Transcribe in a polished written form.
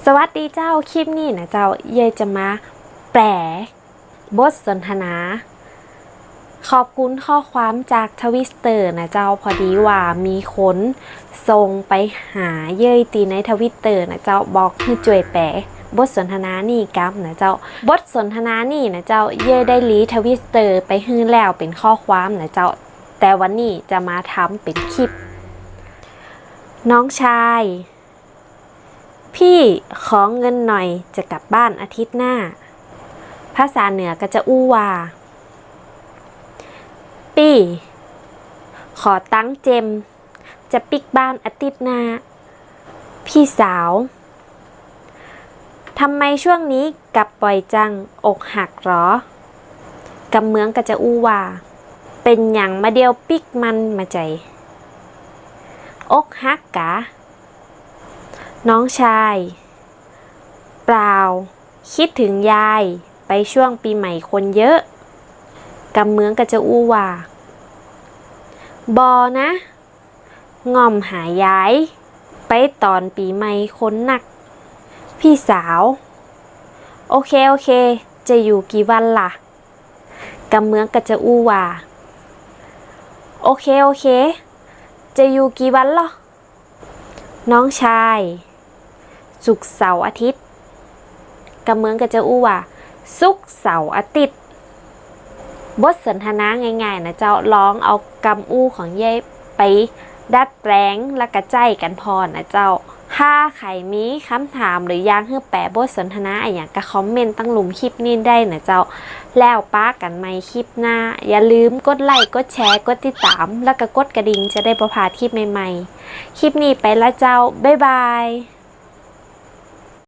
สวัสดีเจ้าคลิปนี้นะเจ้าเยจะมาแปลบทสนทนา ขอบคุณข้อความจากทวิตเตอร์นะเจ้าพอดีว่ามีคนส่งไปหาเย้ยตีในทวิตเตอร์นะเจ้าบอกให้ช่วยแปลบทสนทนานี่กับนะเจ้าบทสนทนานี่นะเจ้าเย้ได้รีทวิตเตอร์ไปฮื้อแล้วเป็นข้อความนะเจ้าแต่วันนี้จะมาทำเป็นคลิปน้องชายพี่ขอเงินหน่อยจะกลับบ้านอาทิตย์หน้าภาษาเหนือก็จะอู้ว่าปี้ขอตังค์เจมจะปิกบ้านอาทิตย์หน้าพี่สาวทำไมช่วงนี้กลับบ่อยจังอกหักหรอกำเมืองก็จะอู้ว่าเป็นอย่างมาเดียวปิกมันมาใจอกหักกะน้องชายเปล่าคิดถึงยายไปช่วงปีใหม่คนเยอะกำเมืองก็จะอู้ว่าบอนะง่อมหายายไปตอนปีใหม่คนหนักพี่สาวโอเคจะอยู่กี่วันล่ะกำเมืองก็จะอู้ว่าโอเคจะอยู่กี่วันหรอน้องชายศุกร์เสาร์อาทิตย์กำเมืองก็จะอู้ว่าศุกร์เสาร์อาทิตย์บทสนทนาง่ายๆนะเจ้าลองเอากำอู้ของเย่ไปดัดแปลงและกระใจกันพอนะเจ้าถ้าใครมีคำถามหรืออยากให้แปลบทสนทนาอะไรอย่างก็คอมเมนต์ตั้งหลุมคลิปนี้ได้นะเจ้าแล้วป้ากันใหม่คลิปหน้าอย่าลืมกดไลค์กดแชร์กดติดตามแล้วก็กดกระดิ่งจะได้ประพลาดคลิปใหม่ๆคลิปนี้ไปละเจ้าบ๊ายบาย